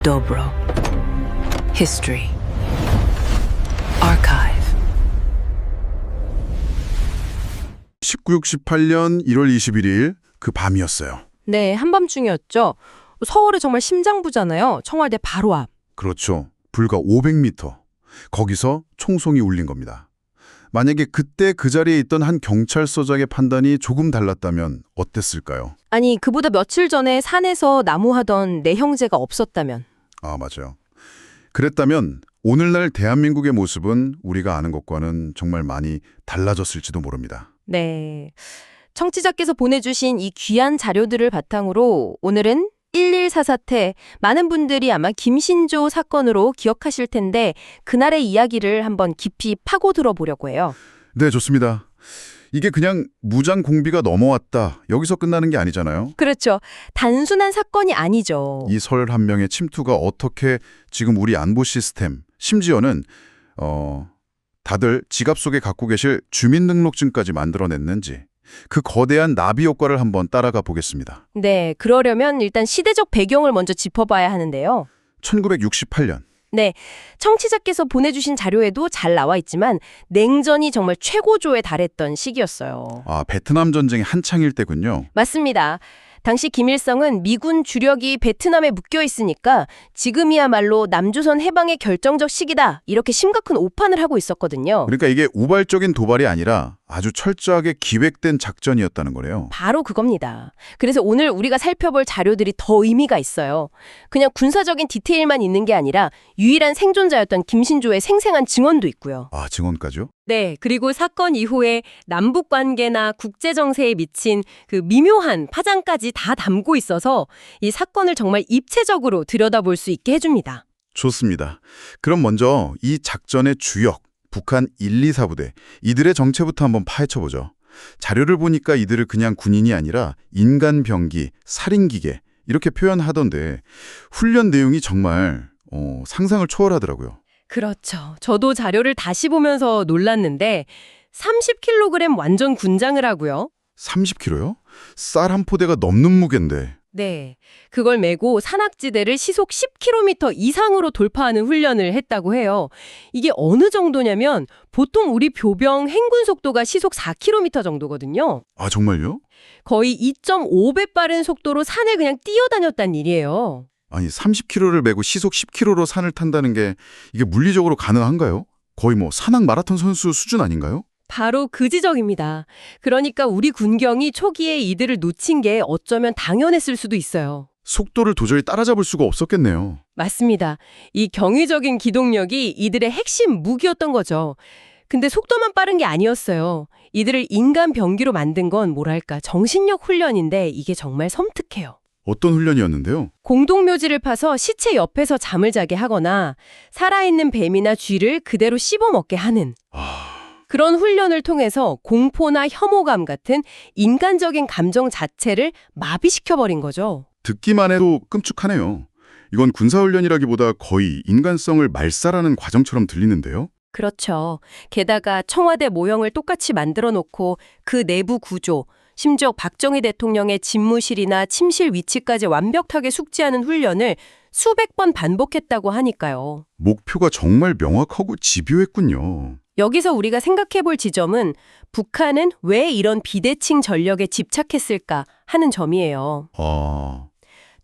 Dobro. History. Archive. 1968년 1월 21일 그 밤이었어요. 네, 한밤중이었죠. 서울의 정말 심장부잖아요. 청와대 바로 앞. 그렇죠. 불과 500m. 거기서 총송이 울린 겁니다. 만약에 그때 그 자리에 있던 한 경찰서장의 판단이 조금 달랐다면 어땠을까요? 아니, 그보다 며칠 전에 산에서 나무하던 내 형제가 없었다면. 아, 맞아요. 그랬다면 오늘날 대한민국의 모습은 우리가 아는 것과는 정말 많이 달라졌을지도 모릅니다. 네. 청취자께서 보내주신 이 귀한 자료들을 바탕으로 오늘은 114 사태, 많은 분들이 아마 김신조 사건으로 기억하실 텐데 그날의 이야기를 한번 깊이 파고 들어보려고 해요. 네, 좋습니다. 이게 그냥 무장 공비가 넘어왔다. 여기서 끝나는 게 아니잖아요. 그렇죠. 단순한 사건이 아니죠. 이 설 한 명의 침투가 어떻게 지금 우리 안보 시스템, 심지어는 다들 지갑 속에 갖고 계실 주민등록증까지 만들어냈는지 그 거대한 나비 효과를 한번 따라가 보겠습니다. 네, 그러려면 일단 시대적 배경을 먼저 짚어봐야 하는데요. 1968년. 네, 청취자께서 보내주신 자료에도 잘 나와 있지만 냉전이 정말 최고조에 달했던 시기였어요. 아, 베트남 전쟁이 한창일 때군요. 맞습니다. 당시 김일성은 미군 주력이 베트남에 묶여 있으니까 지금이야말로 남조선 해방의 결정적 시기다, 이렇게 심각한 오판을 하고 있었거든요. 그러니까 이게 우발적인 도발이 아니라 아주 철저하게 기획된 작전이었다는 거네요. 바로 그겁니다. 그래서 오늘 우리가 살펴볼 자료들이 더 의미가 있어요. 그냥 군사적인 디테일만 있는 게 아니라 유일한 생존자였던 김신조의 생생한 증언도 있고요. 아, 증언까지요? 네, 그리고 사건 이후에 남북 관계나 국제 정세에 미친 그 미묘한 파장까지 다 담고 있어서 이 사건을 정말 입체적으로 들여다볼 수 있게 해줍니다. 좋습니다. 그럼 먼저 이 작전의 주역, 북한 124 부대, 이들의 정체부터 한번 파헤쳐보죠. 자료를 보니까 이들을 그냥 군인이 아니라 인간병기, 살인기계 이렇게 표현하던데 훈련 내용이 정말 상상을 초월하더라고요. 그렇죠. 저도 자료를 다시 보면서 놀랐는데 30kg 완전 군장을 하고요. 30kg요? 쌀 한 포대가 넘는 무게인데. 네, 그걸 메고 산악지대를 시속 10km 이상으로 돌파하는 훈련을 했다고 해요. 이게 어느 정도냐면 보통 우리 표병 행군 속도가 시속 4km 정도거든요. 아, 정말요? 거의 2.5배 빠른 속도로 산을 그냥 뛰어다녔단 일이에요. 아니, 30kg를 메고 시속 10km로 산을 탄다는 게 이게 물리적으로 가능한가요? 거의 뭐 산악 마라톤 선수 수준 아닌가요? 바로 그 지적입니다. 그러니까 우리 군경이 초기에 이들을 놓친 게 어쩌면 당연했을 수도 있어요. 속도를 도저히 따라잡을 수가 없었겠네요. 맞습니다. 이 경이적인 기동력이 이들의 핵심 무기였던 거죠. 근데 속도만 빠른 게 아니었어요. 이들을 인간 병기로 만든 건 뭐랄까 정신력 훈련인데 이게 정말 섬뜩해요. 어떤 훈련이었는데요? 공동묘지를 파서 시체 옆에서 잠을 자게 하거나 살아있는 뱀이나 쥐를 그대로 씹어먹게 하는 그런 훈련을 통해서 공포나 혐오감 같은 인간적인 감정 자체를 마비시켜버린 거죠. 듣기만 해도 끔찍하네요. 이건 군사훈련이라기보다 거의 인간성을 말살하는 과정처럼 들리는데요. 그렇죠. 게다가 청와대 모형을 똑같이 만들어 놓고 그 내부 구조, 심지어 박정희 대통령의 집무실이나 침실 위치까지 완벽하게 숙지하는 훈련을 수백 번 반복했다고 하니까요. 목표가 정말 명확하고 집요했군요. 여기서 우리가 생각해 볼 지점은 북한은 왜 이런 비대칭 전력에 집착했을까 하는 점이에요.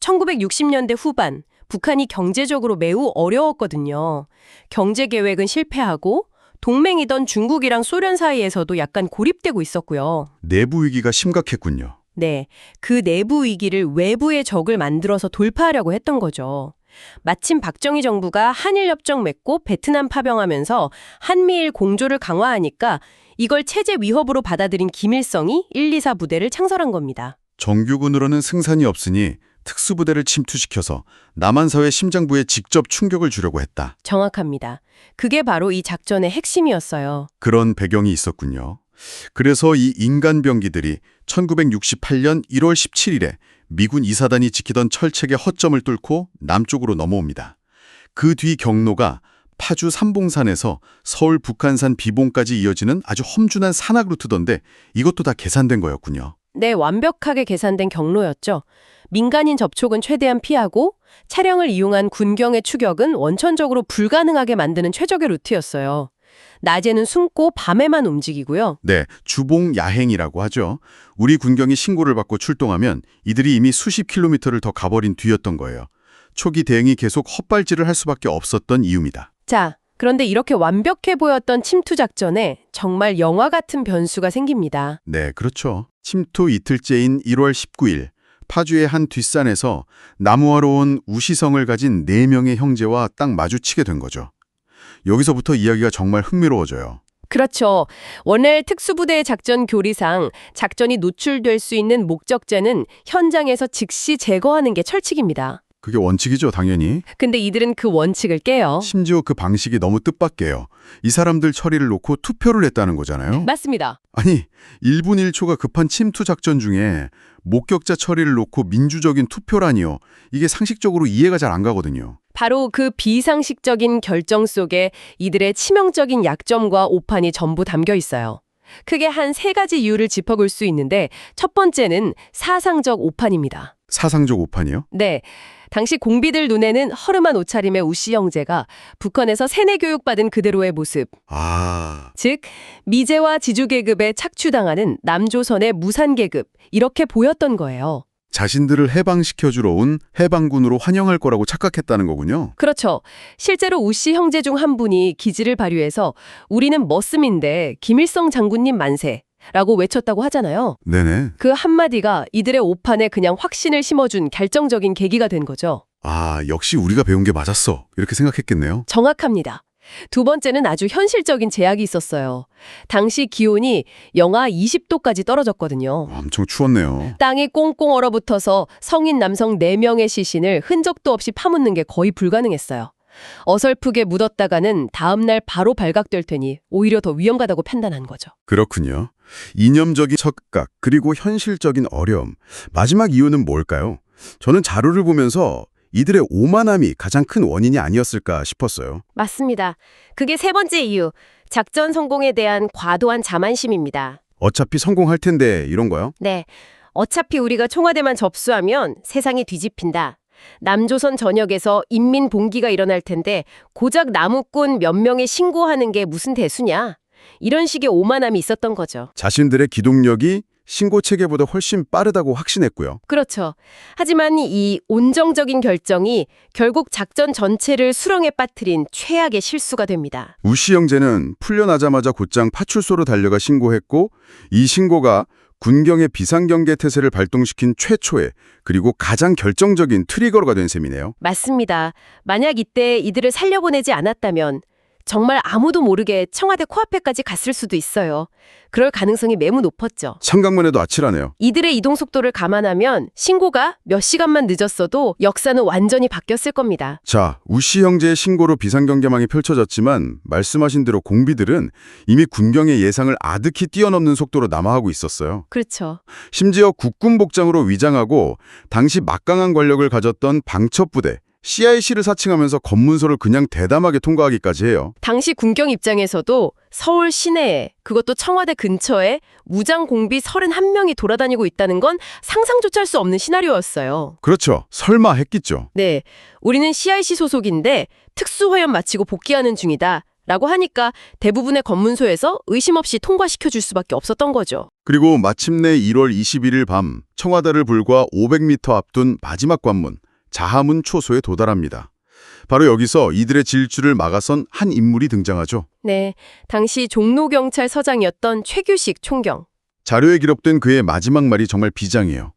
1960년대 후반, 북한이 경제적으로 매우 어려웠거든요. 경제 계획은 실패하고 동맹이던 중국이랑 소련 사이에서도 약간 고립되고 있었고요. 내부 위기가 심각했군요. 네, 그 내부 위기를 외부의 적을 만들어서 돌파하려고 했던 거죠. 마침 박정희 정부가 한일협정 맺고 베트남 파병하면서 한미일 공조를 강화하니까 이걸 체제 위협으로 받아들인 김일성이 124 부대를 창설한 겁니다. 정규군으로는 승산이 없으니 특수부대를 침투시켜서 남한사회 심장부에 직접 충격을 주려고 했다. 정확합니다. 그게 바로 이 작전의 핵심이었어요. 그런 배경이 있었군요. 그래서 이 인간병기들이 1968년 1월 17일에 미군 이사단이 지키던 철책의 허점을 뚫고 남쪽으로 넘어옵니다. 그 뒤 경로가 파주 삼봉산에서 서울 북한산 비봉까지 이어지는 아주 험준한 산악 루트던데 이것도 다 계산된 거였군요. 네, 완벽하게 계산된 경로였죠. 민간인 접촉은 최대한 피하고 차량을 이용한 군경의 추격은 원천적으로 불가능하게 만드는 최적의 루트였어요. 낮에는 숨고 밤에만 움직이고요. 네, 주봉 야행이라고 하죠. 우리 군경이 신고를 받고 출동하면 이들이 이미 수십 킬로미터를 더 가버린 뒤였던 거예요. 초기 대응이 계속 헛발질을 할 수밖에 없었던 이유입니다. 자, 그런데 이렇게 완벽해 보였던 침투 작전에 정말 영화 같은 변수가 생깁니다. 네, 그렇죠. 침투 이틀째인 1월 19일, 파주의 한 뒷산에서 나무하러 온 우시성을 가진 4명의 형제와 딱 마주치게 된 거죠. 여기서부터 이야기가 정말 흥미로워져요. 그렇죠. 원래 특수부대의 작전 교리상 작전이 노출될 수 있는 목적자는 현장에서 즉시 제거하는 게 철칙입니다. 그게 원칙이죠, 당연히. 근데 이들은 그 원칙을 깨요. 심지어 그 방식이 너무 뜻밖이에요. 이 사람들 처리를 놓고 투표를 했다는 거잖아요. 맞습니다. 아니, 1분 1초가 급한 침투 작전 중에 목격자 처리를 놓고 민주적인 투표라니요. 이게 상식적으로 이해가 잘 안 가거든요. 바로 그 비상식적인 결정 속에 이들의 치명적인 약점과 오판이 전부 담겨 있어요. 크게 한 3가지 이유를 짚어볼 수 있는데 첫 번째는 사상적 오판입니다. 사상적 오판이요? 네. 당시 공비들 눈에는 허름한 옷차림의 우씨 형제가 북한에서 세뇌 교육받은 그대로의 모습, 아, 즉 미제와 지주계급에 착취당하는 남조선의 무산계급, 이렇게 보였던 거예요. 자신들을 해방시켜주러 온 해방군으로 환영할 거라고 착각했다는 거군요. 그렇죠. 실제로 우씨 형제 중 한 분이 기지를 발휘해서 우리는 머슴인데 김일성 장군님 만세! 라고 외쳤다고 하잖아요. 네네. 그 한마디가 이들의 오판에 그냥 확신을 심어준 결정적인 계기가 된 거죠. 아, 역시 우리가 배운 게 맞았어. 이렇게 생각했겠네요. 정확합니다. 두 번째는 아주 현실적인 제약이 있었어요. 당시 기온이 영하 20도까지 떨어졌거든요. 엄청 추웠네요. 땅이 꽁꽁 얼어붙어서 성인 남성 4명의 시신을 흔적도 없이 파묻는 게 거의 불가능했어요. 어설프게 묻었다가는 다음날 바로 발각될 테니 오히려 더 위험하다고 판단한 거죠. 그렇군요. 이념적인 착각, 그리고 현실적인 어려움. 마지막 이유는 뭘까요? 저는 자료를 보면서 이들의 오만함이 가장 큰 원인이 아니었을까 싶었어요. 맞습니다. 그게 3번째 이유, 작전 성공에 대한 과도한 자만심입니다. 어차피 성공할 텐데 이런 거요? 네, 어차피 우리가 청와대만 접수하면 세상이 뒤집힌다. 남조선 전역에서 인민 봉기가 일어날 텐데 고작 나무꾼 몇 명에 신고하는 게 무슨 대수냐. 이런 식의 오만함이 있었던 거죠. 자신들의 기동력이 신고 체계보다 훨씬 빠르다고 확신했고요. 그렇죠. 하지만 이 온정적인 결정이 결국 작전 전체를 수렁에 빠뜨린 최악의 실수가 됩니다. 우씨 형제는 풀려나자마자 곧장 파출소로 달려가 신고했고 이 신고가 군경의 비상경계 태세를 발동시킨 최초의 그리고 가장 결정적인 트리거가 된 셈이네요. 맞습니다. 만약 이때 이들을 살려보내지 않았다면 정말 아무도 모르게 청와대 코앞에까지 갔을 수도 있어요. 그럴 가능성이 매우 높았죠. 생각만 해도 아찔하네요. 이들의 이동 속도를 감안하면 신고가 몇 시간만 늦었어도 역사는 완전히 바뀌었을 겁니다. 자, 우씨 형제의 신고로 비상경계망이 펼쳐졌지만 말씀하신 대로 공비들은 이미 군경의 예상을 아득히 뛰어넘는 속도로 남하하고 있었어요. 그렇죠. 심지어 국군 복장으로 위장하고 당시 막강한 권력을 가졌던 방첩부대, CIC를 사칭하면서 검문소를 그냥 대담하게 통과하기까지 해요. 당시 군경 입장에서도 서울 시내에, 그것도 청와대 근처에 무장 공비 31명이 돌아다니고 있다는 건 상상조차 할 수 없는 시나리오였어요. 그렇죠. 설마 했겠죠. 네, 우리는 CIC 소속인데 특수훈련 마치고 복귀하는 중이다 라고 하니까 대부분의 검문소에서 의심 없이 통과시켜줄 수밖에 없었던 거죠. 그리고 마침내 1월 21일 밤 청와대를 불과 500m 앞둔 마지막 관문, 자하문 초소에 도달합니다. 바로 여기서 이들의 질주를 막아선 한 인물이 등장하죠. 네, 당시 종로경찰서장이었던 최규식 총경. 자료에 기록된 그의 마지막 말이 정말 비장해요.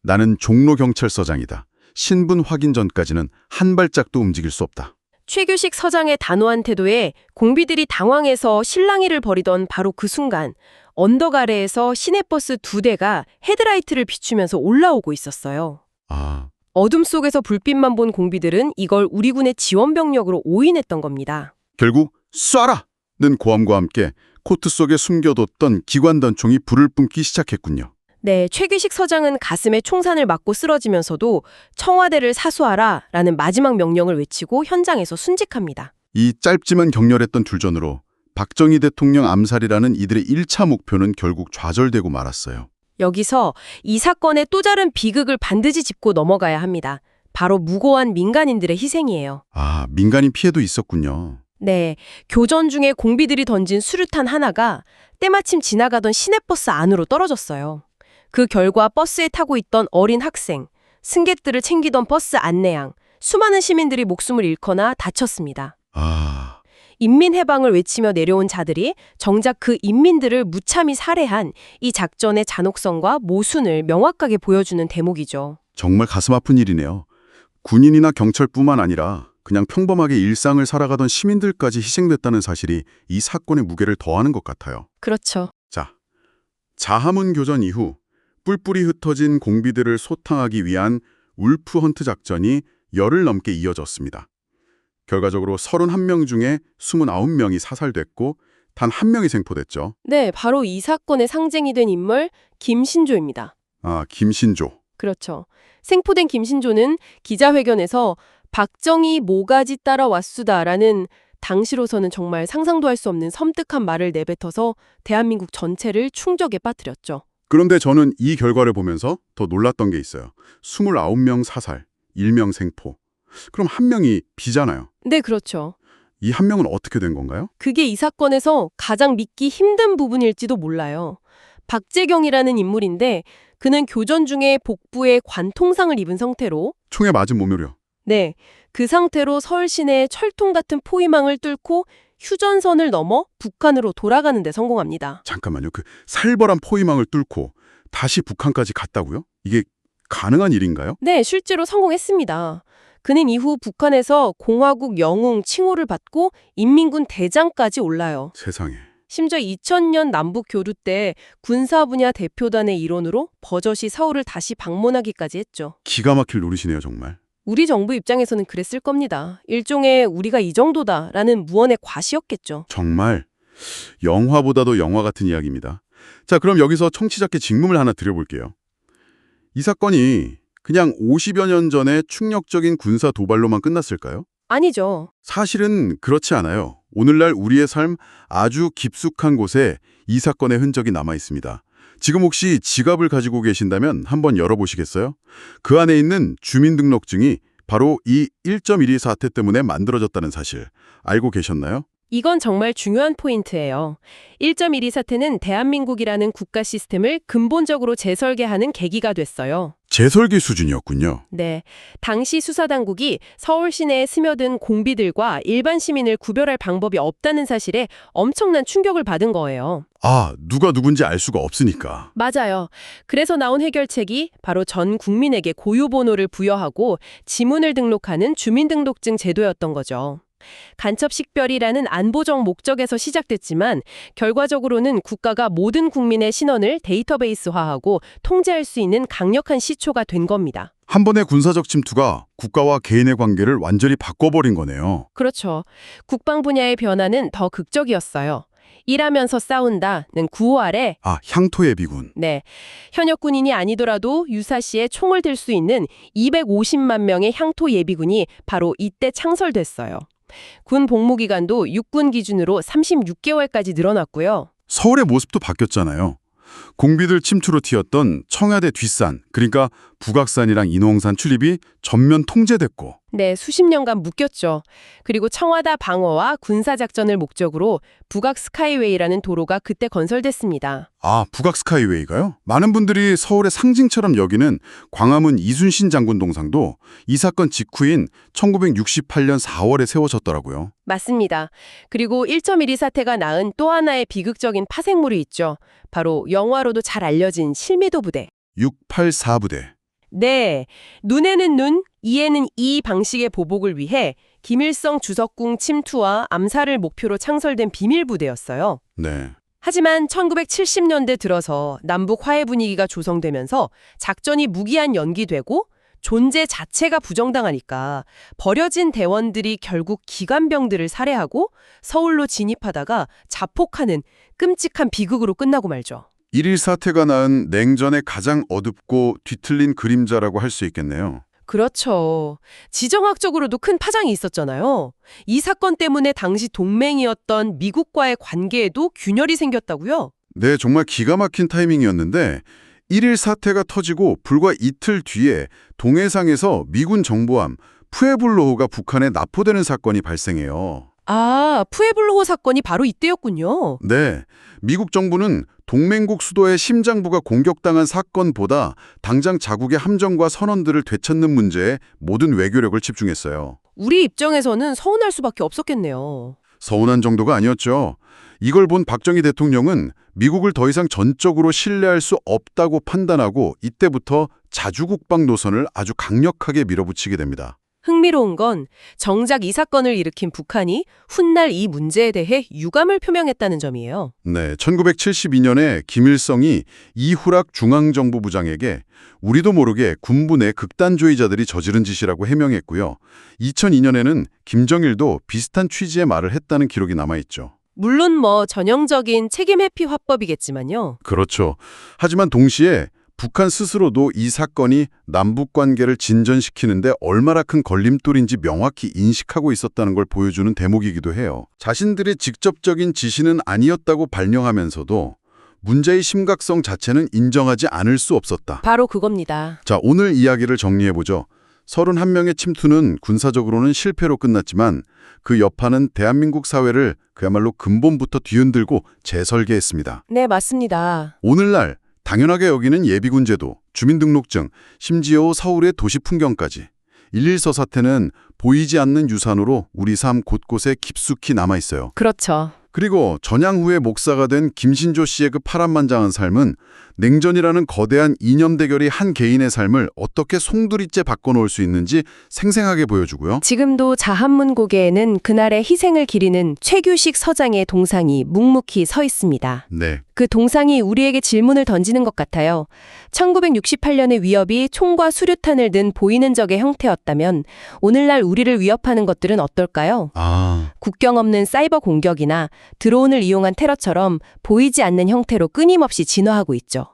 나는 종로경찰서장이다. 신분 확인 전까지는 한 발짝도 움직일 수 없다. 최규식 서장의 단호한 태도에 공비들이 당황해서 실랑이를 벌이던 바로 그 순간 언덕 아래에서 시내버스 2대가 헤드라이트를 비추면서 올라오고 있었어요. 아, 어둠 속에서 불빛만 본 공비들은 이걸 우리 군의 지원병력으로 오인했던 겁니다. 결국 쏴라!는 고함과 함께 코트 속에 숨겨뒀던 기관단총이 불을 뿜기 시작했군요. 네, 최규식 서장은 가슴에 총산을 맞고 쓰러지면서도 청와대를 사수하라 라는 마지막 명령을 외치고 현장에서 순직합니다. 이 짧지만 격렬했던 둘전으로 박정희 대통령 암살이라는 이들의 1차 목표는 결국 좌절되고 말았어요. 여기서 이 사건의 또 다른 비극을 반드시 짚고 넘어가야 합니다. 바로 무고한 민간인들의 희생이에요. 아, 민간인 피해도 있었군요. 네, 교전 중에 공비들이 던진 수류탄 하나가 때마침 지나가던 시내버스 안으로 떨어졌어요. 그 결과 버스에 타고 있던 어린 학생, 승객들을 챙기던 버스 안내양, 수많은 시민들이 목숨을 잃거나 다쳤습니다. 아, 인민해방을 외치며 내려온 자들이 정작 그 인민들을 무참히 살해한 이 작전의 잔혹성과 모순을 명확하게 보여주는 대목이죠. 정말 가슴 아픈 일이네요. 군인이나 경찰뿐만 아니라 그냥 평범하게 일상을 살아가던 시민들까지 희생됐다는 사실이 이 사건의 무게를 더하는 것 같아요. 그렇죠. 자, 자하문 교전 이후 뿔뿔이 흩어진 공비들을 소탕하기 위한 울프 헌트 작전이 열흘 넘게 이어졌습니다. 결과적으로 31명 중에 29명이 사살됐고 단 1명이 생포됐죠. 네, 바로 이 사건의 상징이 된 인물 김신조입니다. 아, 김신조. 그렇죠. 생포된 김신조는 기자회견에서 박정희 모가지 따라왔수다라는 당시로서는 정말 상상도 할 수 없는 섬뜩한 말을 내뱉어서 대한민국 전체를 충격에 빠뜨렸죠. 그런데 저는 이 결과를 보면서 더 놀랐던 게 있어요. 29명 사살, 1명 생포. 그럼 1명이 비잖아요. 네, 그렇죠. 이 1명은 어떻게 된 건가요? 그게 이 사건에서 가장 믿기 힘든 부분일지도 몰라요. 박재경이라는 인물인데 그는 교전 중에 복부에 관통상을 입은 상태로 총에 맞은 몸으로요. 네, 그 상태로 서울 시내의 철통 같은 포위망을 뚫고 휴전선을 넘어 북한으로 돌아가는 데 성공합니다. 잠깐만요. 그 살벌한 포위망을 뚫고 다시 북한까지 갔다고요? 이게 가능한 일인가요? 네, 실제로 성공했습니다. 그는 이후 북한에서 공화국 영웅 칭호를 받고 인민군 대장까지 올라요. 세상에. 심지어 2000년 남북 교류 때 군사 분야 대표단의 일원으로 버젓이 서울을 다시 방문하기까지 했죠. 기가 막힐 노릇이네요, 정말. 우리 정부 입장에서는 그랬을 겁니다. 일종의 우리가 이 정도다라는 무언의 과시였겠죠. 정말 영화보다도 영화 같은 이야기입니다. 자, 그럼 여기서 청취자께 질문을 하나 드려볼게요. 이 사건이 그냥 50여 년 전의 충격적인 군사 도발로만 끝났을까요? 아니죠. 사실은 그렇지 않아요. 오늘날 우리의 삶 아주 깊숙한 곳에 이 사건의 흔적이 남아 있습니다. 지금 혹시 지갑을 가지고 계신다면 한번 열어보시겠어요? 그 안에 있는 주민등록증이 바로 이 1.12 사태 때문에 만들어졌다는 사실 알고 계셨나요? 이건 정말 중요한 포인트예요. 1.12 사태는 대한민국이라는 국가 시스템을 근본적으로 재설계하는 계기가 됐어요. 재설계 수준이었군요. 네, 당시 수사당국이 서울 시내에 스며든 공비들과 일반 시민을 구별할 방법이 없다는 사실에 엄청난 충격을 받은 거예요. 아, 누가 누군지 알 수가 없으니까. 맞아요. 그래서 나온 해결책이 바로 전 국민에게 고유번호를 부여하고 지문을 등록하는 주민등록증 제도였던 거죠. 간첩식별이라는 안보적 목적에서 시작됐지만 결과적으로는 국가가 모든 국민의 신원을 데이터베이스화하고 통제할 수 있는 강력한 시초가 된 겁니다. 한 번의 군사적 침투가 국가와 개인의 관계를 완전히 바꿔버린 거네요. 그렇죠. 국방 분야의 변화는 더 극적이었어요. 일하면서 싸운다는 구호 아래 아, 향토예비군. 네, 현역 군인이 아니더라도 유사시에 총을 들 수 있는 250만 명의 향토 예비군이 바로 이때 창설됐어요. 군 복무 기간도 육군 기준으로 36개월까지 늘어났고요. 서울의 모습도 바뀌었잖아요. 공비들 침투로 튀었던 청와대 뒷산, 그러니까 북악산이랑 인호홍산 출입이 전면 통제됐고. 네, 수십 년간 묶였죠. 그리고 청와대 방어와 군사작전을 목적으로 북악 스카이웨이라는 도로가 그때 건설됐습니다. 아, 북악 스카이웨이가요? 많은 분들이 서울의 상징처럼 여기는 광화문 이순신 장군 동상도 이 사건 직후인 1968년 4월에 세워졌더라고요. 맞습니다. 그리고 1.12 사태가 낳은 또 하나의 비극적인 파생물이 있죠. 바로 영화로도 잘 알려진 실미도 부대. 684부대. 네, 눈에는 눈, 이에는 이 방식의 보복을 위해 김일성 주석궁 침투와 암살을 목표로 창설된 비밀부대였어요. 네. 하지만 1970년대 들어서 남북 화해 분위기가 조성되면서 작전이 무기한 연기되고 존재 자체가 부정당하니까 버려진 대원들이 결국 기관병들을 살해하고 서울로 진입하다가 자폭하는 끔찍한 비극으로 끝나고 말죠. 1.1 사태가 낳은 냉전의 가장 어둡고 뒤틀린 그림자라고 할 수 있겠네요. 그렇죠. 지정학적으로도 큰 파장이 있었잖아요. 이 사건 때문에 당시 동맹이었던 미국과의 관계에도 균열이 생겼다고요? 네, 정말 기가 막힌 타이밍이었는데 1일 사태가 터지고 불과 이틀 뒤에 동해상에서 미군 정보함 푸에블로호가 북한에 납포되는 사건이 발생해요. 아, 푸에블로호 사건이 바로 이때였군요. 네, 미국 정부는 동맹국 수도의 심장부가 공격당한 사건보다 당장 자국의 함정과 선원들을 되찾는 문제에 모든 외교력을 집중했어요. 우리 입장에서는 서운할 수밖에 없었겠네요. 서운한 정도가 아니었죠. 이걸 본 박정희 대통령은 미국을 더 이상 전적으로 신뢰할 수 없다고 판단하고 이때부터 자주국방 노선을 아주 강력하게 밀어붙이게 됩니다. 흥미로운 건 정작 이 사건을 일으킨 북한이 훗날 이 문제에 대해 유감을 표명했다는 점이에요. 네, 1972년에 김일성이 이후락 중앙정보부장에게 우리도 모르게 군부 내 극단주의자들이 저지른 짓이라고 해명했고요. 2002년에는 김정일도 비슷한 취지의 말을 했다는 기록이 남아있죠. 물론 전형적인 책임 회피 화법이겠지만요. 그렇죠. 하지만 동시에 북한 스스로도 이 사건이 남북 관계를 진전시키는데 얼마나 큰 걸림돌인지 명확히 인식하고 있었다는 걸 보여주는 대목이기도 해요. 자신들의 직접적인 지시는 아니었다고 발령하면서도 문제의 심각성 자체는 인정하지 않을 수 없었다. 바로 그겁니다. 자, 오늘 이야기를 정리해보죠. 31명의 침투는 군사적으로는 실패로 끝났지만 그 여파는 대한민국 사회를 그야말로 근본부터 뒤흔들고 재설계했습니다. 네, 맞습니다. 오늘날 당연하게 여기는 예비군 제도, 주민등록증, 심지어 서울의 도시 풍경까지. 1.1서 사태는 보이지 않는 유산으로 우리 삶 곳곳에 깊숙이 남아있어요. 그렇죠. 그리고 전향 후에 목사가 된 김신조 씨의 그 파란만장한 삶은 냉전이라는 거대한 이념 대결이 한 개인의 삶을 어떻게 송두리째 바꿔놓을 수 있는지 생생하게 보여주고요. 지금도 자한문고개에는 그날의 희생을 기리는 최규식 서장의 동상이 묵묵히 서 있습니다. 네, 그 동상이 우리에게 질문을 던지는 것 같아요. 1968년의 위협이 총과 수류탄을 든 보이는 적의 형태였다면 오늘날 우리를 위협하는 것들은 어떨까요? 국경 없는 사이버 공격이나 드론을 이용한 테러처럼 보이지 않는 형태로 끊임없이 진화하고 있죠.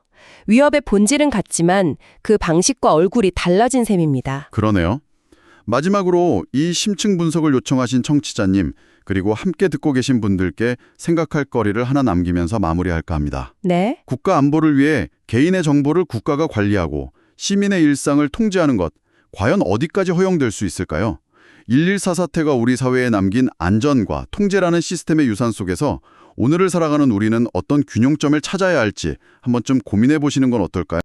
위협의 본질은 같지만 그 방식과 얼굴이 달라진 셈입니다. 그러네요. 마지막으로 이 심층 분석을 요청하신 청취자님, 그리고 함께 듣고 계신 분들께 생각할 거리를 하나 남기면서 마무리할까 합니다. 네? 국가 안보를 위해 개인의 정보를 국가가 관리하고 시민의 일상을 통제하는 것, 과연 어디까지 허용될 수 있을까요? 1.1사 사태가 우리 사회에 남긴 안전과 통제라는 시스템의 유산 속에서 오늘을 살아가는 우리는 어떤 균형점을 찾아야 할지 한번쯤 고민해 보시는 건 어떨까요?